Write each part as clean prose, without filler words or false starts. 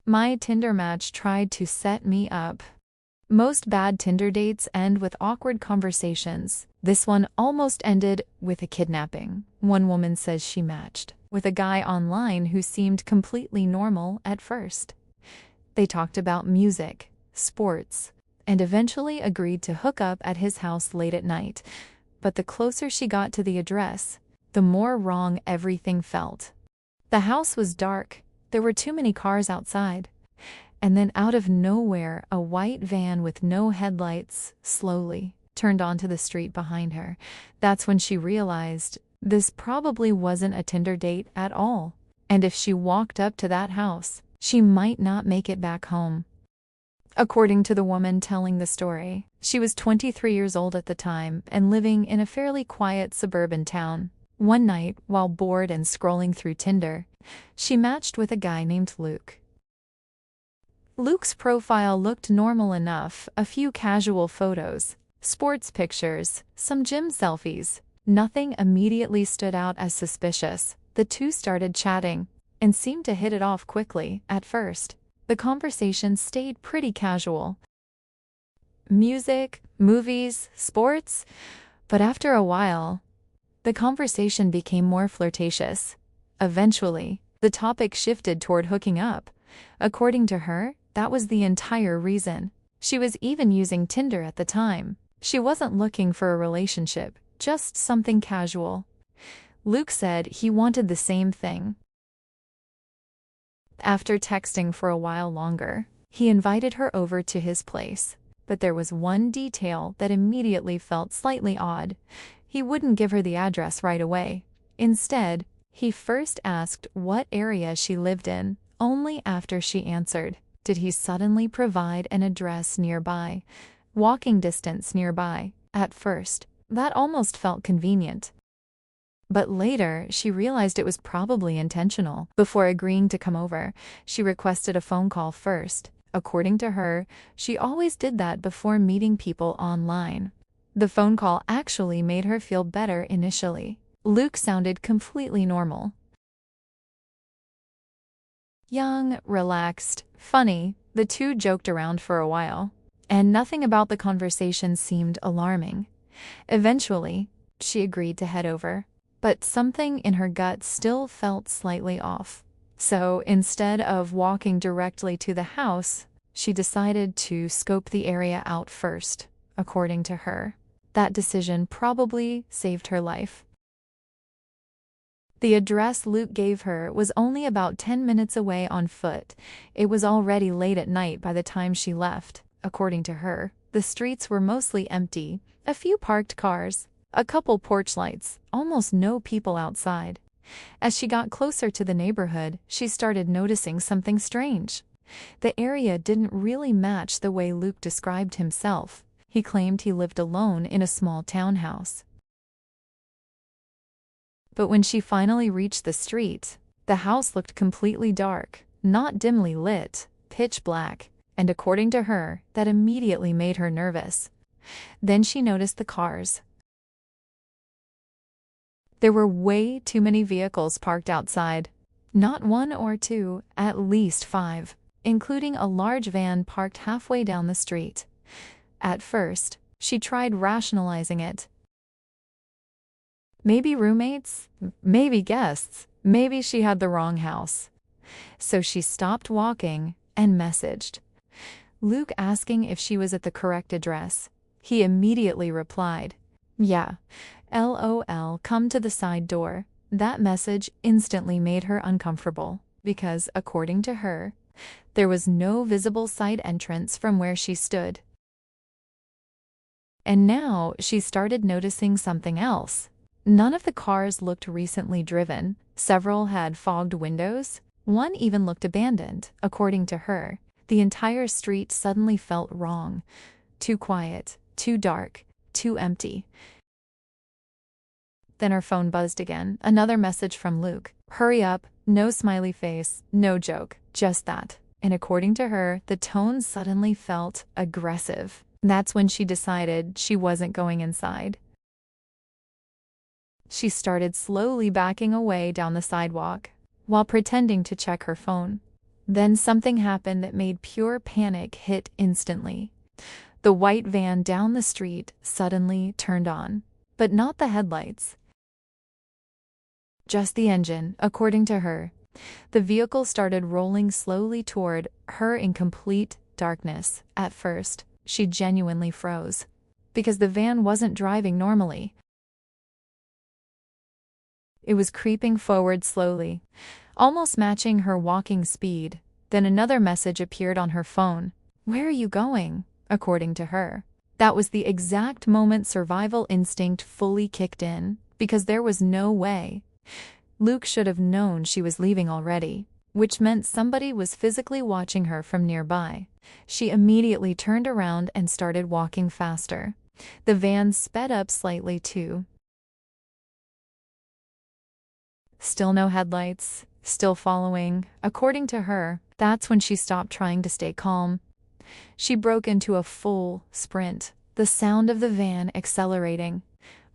My Tinder match tried to set me up. Most bad Tinder dates end with awkward conversations. This one almost ended with a kidnapping. One woman says she matched with a guy online who seemed completely normal at first. They talked about music, sports, and eventually agreed to hook up at his house late at night. But the closer she got to the address, the more wrong everything felt. The house was dark. There were too many cars outside. And then out of nowhere, a white van with no headlights slowly turned onto the street behind her. That's when she realized this probably wasn't a Tinder date at all. And if she walked up to that house, she might not make it back home. According to the woman telling the story, she was 23 years old at the time and living in a fairly quiet suburban town. One night, while bored and scrolling through Tinder, she matched with a guy named Luke. Luke's profile looked normal enough, a few casual photos, sports pictures, some gym selfies. Nothing immediately stood out as suspicious. The two started chatting and seemed to hit it off quickly at first. The conversation stayed pretty casual. Music, movies, sports. But after a while, the conversation became more flirtatious. Eventually, the topic shifted toward hooking up. According to her, that was the entire reason. She was even using Tinder at the time. She wasn't looking for a relationship, just something casual. Luke said he wanted the same thing. After texting for a while longer, he invited her over to his place. But there was one detail that immediately felt slightly odd. He wouldn't give her the address right away. Instead, he first asked what area she lived in. Only after she answered did he suddenly provide an address nearby, walking distance nearby. At first, that almost felt convenient. But later, she realized it was probably intentional. Before agreeing to come over, she requested a phone call first. According to her, she always did that before meeting people online. The phone call actually made her feel better initially. Luke sounded completely normal. Young, relaxed, funny, the two joked around for a while, and nothing about the conversation seemed alarming. Eventually, she agreed to head over, but something in her gut still felt slightly off. So instead of walking directly to the house, she decided to scope the area out first. According to her, that decision probably saved her life. The address Luke gave her was only about 10 minutes away on foot. It was already late at night by the time she left. According to her, the streets were mostly empty, a few parked cars, a couple porch lights, almost no people outside. As she got closer to the neighborhood, she started noticing something strange. The area didn't really match the way Luke described himself. He claimed he lived alone in a small townhouse. But when she finally reached the street, the house looked completely dark, not dimly lit, pitch black, and according to her, that immediately made her nervous. Then she noticed the cars. There were way too many vehicles parked outside. Not one or two, at least 5, including a large van parked halfway down the street. At first, she tried rationalizing it. Maybe roommates, maybe guests, maybe she had the wrong house. So she stopped walking and messaged Luke, asking if she was at the correct address. He immediately replied, "Yeah, LOL, come to the side door." That message instantly made her uncomfortable because, according to her, there was no visible side entrance from where she stood. And now she started noticing something else. None of the cars looked recently driven. Several had fogged windows. One even looked abandoned. According to her, the entire street suddenly felt wrong. Too quiet, too dark, too empty. Then her phone buzzed again. Another message from Luke. "Hurry up," no smiley face, no joke, just that. And according to her, the tone suddenly felt aggressive. That's when she decided she wasn't going inside. She started slowly backing away down the sidewalk, while pretending to check her phone. Then something happened that made pure panic hit instantly. The white van down the street suddenly turned on, but not the headlights. Just the engine, according to her. The vehicle started rolling slowly toward her in complete darkness. At first, she genuinely froze, because the van wasn't driving normally. It was creeping forward slowly, almost matching her walking speed. Then another message appeared on her phone. "Where are you going?" according to her. That was the exact moment survival instinct fully kicked in, because there was no way. Luke should have known she was leaving already, which meant somebody was physically watching her from nearby. She immediately turned around and started walking faster. The van sped up slightly too. Still no headlights, still following. According to her, that's when she stopped trying to stay calm. She broke into a full sprint, the sound of the van accelerating.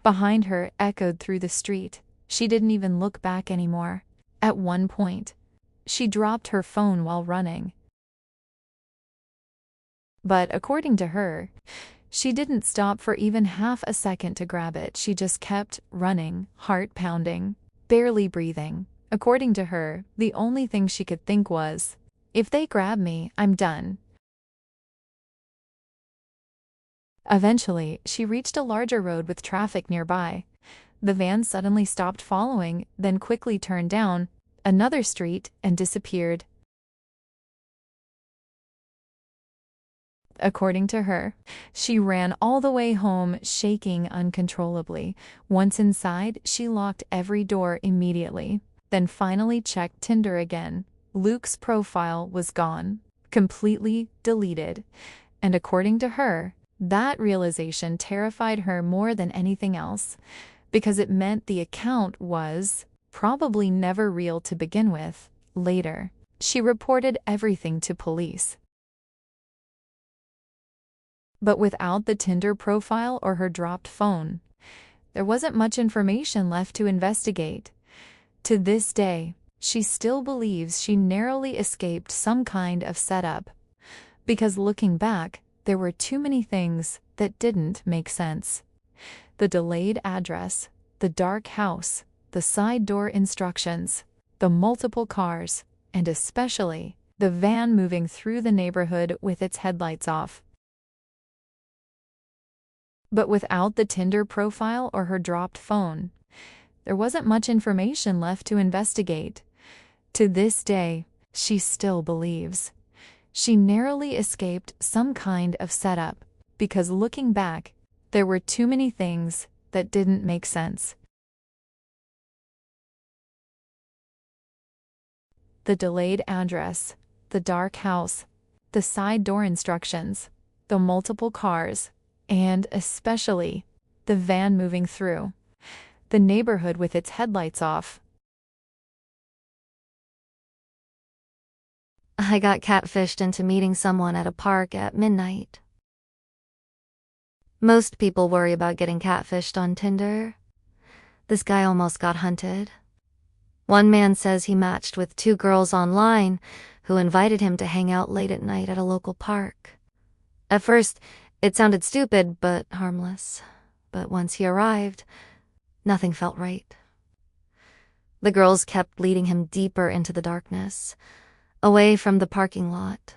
Behind her echoed through the street. She didn't even look back anymore. At one point, she dropped her phone while running. But according to her, she didn't stop for even half a second to grab it. She just kept running, heart pounding, barely breathing. According to her, the only thing she could think was, if they grab me, I'm done. Eventually, she reached a larger road with traffic nearby. The van suddenly stopped following, then quickly turned down another street and disappeared. According to her, she ran all the way home, shaking uncontrollably. Once inside, she locked every door immediately, then finally checked Tinder again. Luke's profile was gone, completely deleted. And according to her, that realization terrified her more than anything else, because it meant the account was probably never real to begin with. Later, she reported everything to police. But without the Tinder profile or her dropped phone, there wasn't much information left to investigate. To this day, she still believes she narrowly escaped some kind of setup, because looking back, there were too many things that didn't make sense. The delayed address, the dark house, the side door instructions, the multiple cars, and especially the van moving through the neighborhood with its headlights off. But without the Tinder profile or her dropped phone, there wasn't much information left to investigate. To this day, she still believes she narrowly escaped some kind of setup, because looking back, there were too many things that didn't make sense. The delayed address, the dark house, the side door instructions, the multiple cars, and especially the van moving through the neighborhood with its headlights off. I got catfished into meeting someone at a park at midnight. Most people worry about getting catfished on Tinder. This guy almost got hunted. One man says he matched with 2 girls online who invited him to hang out late at night at a local park. At first, it sounded stupid but harmless. But once he arrived, nothing felt right. The girls kept leading him deeper into the darkness, away from the parking lot,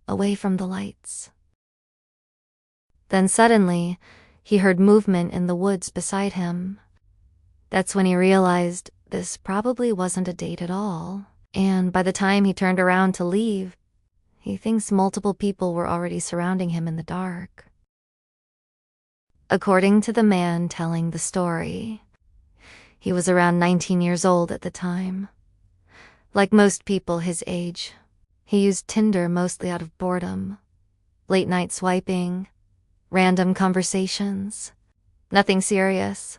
away from the lights. Then suddenly, he heard movement in the woods beside him. That's when he realized this probably wasn't a date at all, and by the time he turned around to leave, he thinks multiple people were already surrounding him in the dark. According to the man telling the story, he was around 19 years old at the time. Like most people his age, he used Tinder mostly out of boredom. Late night swiping, random conversations, nothing serious.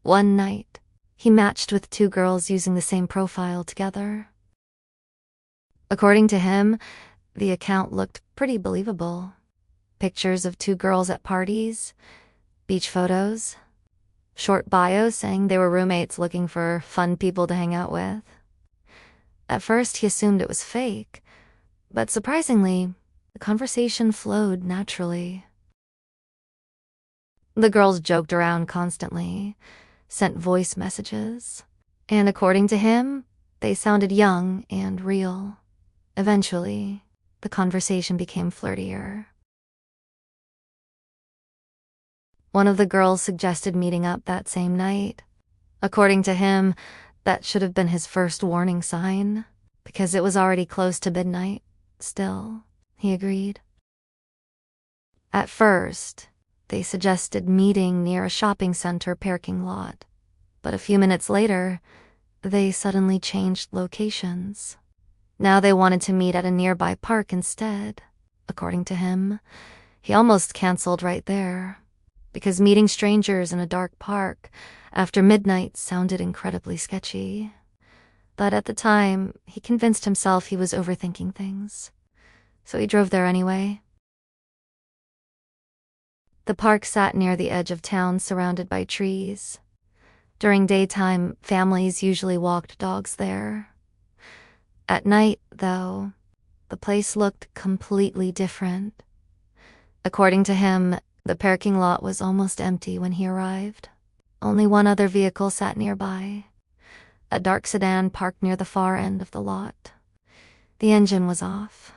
One night, he matched with 2 girls using the same profile together. According to him, the account looked pretty believable. Pictures of 2 girls at parties, beach photos, short bios saying they were roommates looking for fun people to hang out with. At first, he assumed it was fake, But surprisingly, the conversation flowed naturally. The girls joked around constantly, sent voice messages, and according to him, they sounded young and real. Eventually, the conversation became flirtier. One of the girls suggested meeting up that same night. According to him, that should have been his first warning sign, because it was already close to midnight. Still, he agreed. At first, they suggested meeting near a shopping center parking lot, but a few minutes later, they suddenly changed locations. Now they wanted to meet at a nearby park instead. According to him, he almost canceled right there, because meeting strangers in a dark park after midnight sounded incredibly sketchy. But at the time, he convinced himself he was overthinking things, so he drove there anyway. The park sat near the edge of town, surrounded by trees. During daytime, families usually walked dogs there. At night, though, the place looked completely different. According to him, the parking lot was almost empty when he arrived. Only one other vehicle sat nearby, a dark sedan parked near the far end of the lot. The engine was off.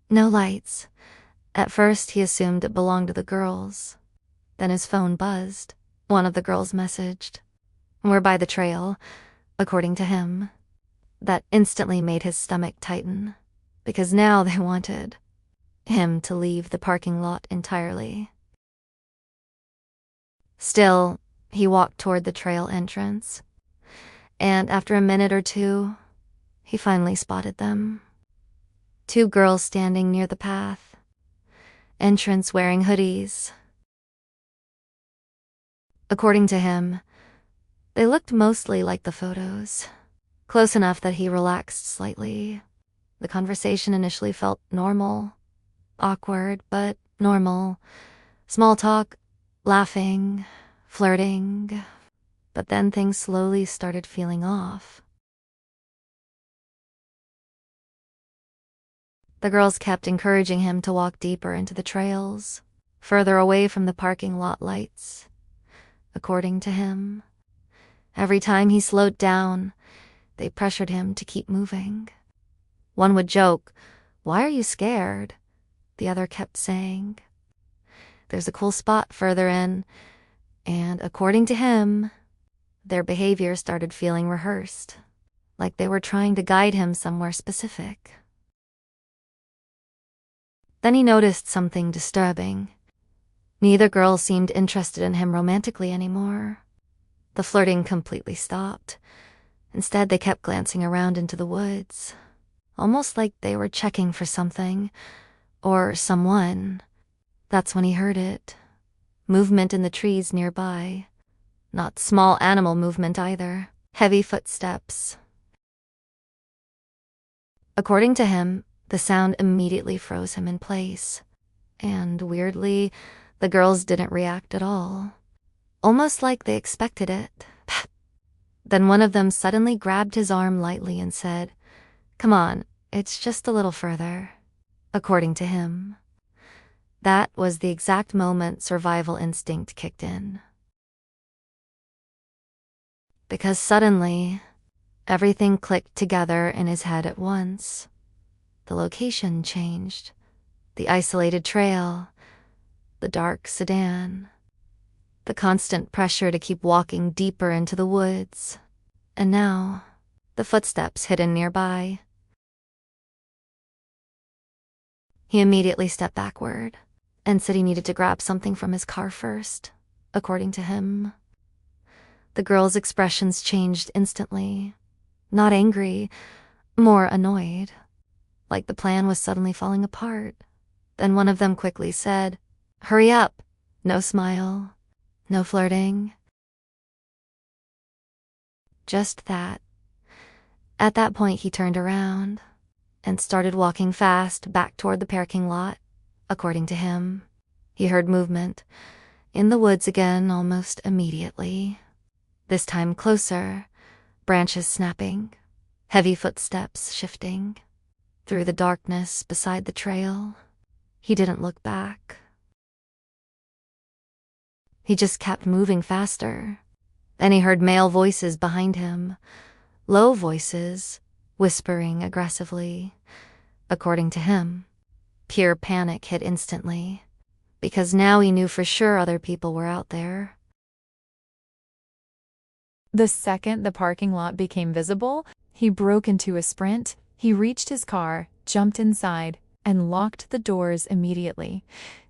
No lights. At first, he assumed it belonged to the girls. Then his phone buzzed. One of the girls messaged, "We're by the trail," according to him. That instantly made his stomach tighten, because now they wanted him to leave the parking lot entirely. Still, he walked toward the trail entrance, and after a minute or two, he finally spotted them. Two girls standing near the path, entrance wearing hoodies. According to him, they looked mostly like the photos, close enough that he relaxed slightly. The conversation initially felt normal, awkward, but normal. Small talk, laughing, flirting. But then things slowly started feeling off. The girls kept encouraging him to walk deeper into the trails, further away from the parking lot lights. According to him, every time he slowed down, they pressured him to keep moving. One would joke, "Why are you scared?" The other kept saying, "There's a cool spot further in," and according to him, their behavior started feeling rehearsed, like they were trying to guide him somewhere specific. Then he noticed something disturbing. Neither girl seemed interested in him romantically anymore. The flirting completely stopped. Instead, they kept glancing around into the woods, almost like they were checking for something or someone. That's when he heard it. Movement in the trees nearby. Not small animal movement either. Heavy footsteps. According to him, the sound immediately froze him in place. And weirdly, the girls didn't react at all. Almost like they expected it. Then one of them suddenly grabbed his arm lightly and said, "Come on, it's just a little further," according to him. That was the exact moment survival instinct kicked in. Because suddenly, everything clicked together in his head at once. The location changed. The isolated trail. The dark sedan. The constant pressure to keep walking deeper into the woods. And now, the footsteps hidden nearby. He immediately stepped backward and said he needed to grab something from his car first, according to him. The girls' expressions changed instantly. Not angry, more annoyed, like the plan was suddenly falling apart. Then one of them quickly said, "Hurry up." No smile, no flirting. Just that. At that point, he turned around and started walking fast back toward the parking lot, according to him. He heard movement in the woods again almost immediately. This time closer, branches snapping, Heavy footsteps shifting through the darkness beside the trail. He didn't look back. He just kept moving faster. Then he heard male voices behind him, low voices, whispering aggressively. According to him, pure panic hit instantly, because now he knew for sure other people were out there. The second the parking lot became visible, he broke into a sprint. He reached his car, jumped inside, and locked the doors immediately.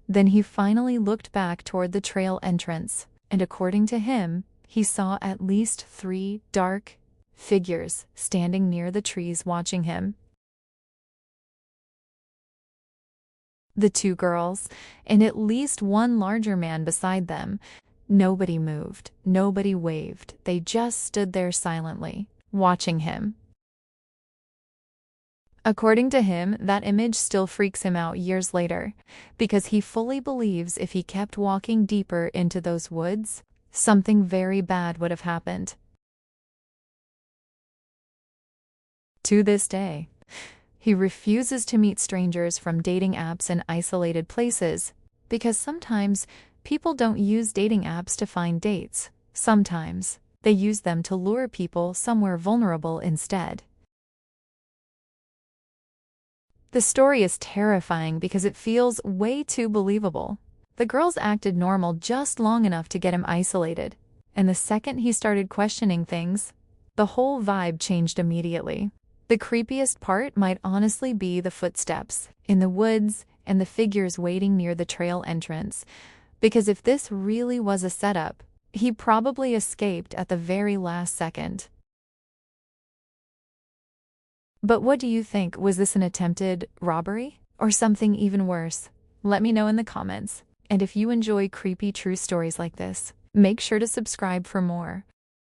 Then he finally looked back toward the trail entrance, and according to him, he saw at least 3 dark figures standing near the trees watching him. The 2 girls, and at least 1 larger man beside them. Nobody moved, nobody waved, they just stood there silently, watching him. According to him, that image still freaks him out years later, because he fully believes if he kept walking deeper into those woods, something very bad would have happened. To this day, he refuses to meet strangers from dating apps in isolated places, because sometimes people don't use dating apps to find dates. Sometimes they use them to lure people somewhere vulnerable instead. The story is terrifying because it feels way too believable. The girls acted normal just long enough to get him isolated, and the second he started questioning things, the whole vibe changed immediately. The creepiest part might honestly be the footsteps in the woods and the figures waiting near the trail entrance, because if this really was a setup, he probably escaped at the very last second. But what do you think? Was this an attempted robbery or something even worse? Let me know in the comments. And if you enjoy creepy true stories like this, make sure to subscribe for more.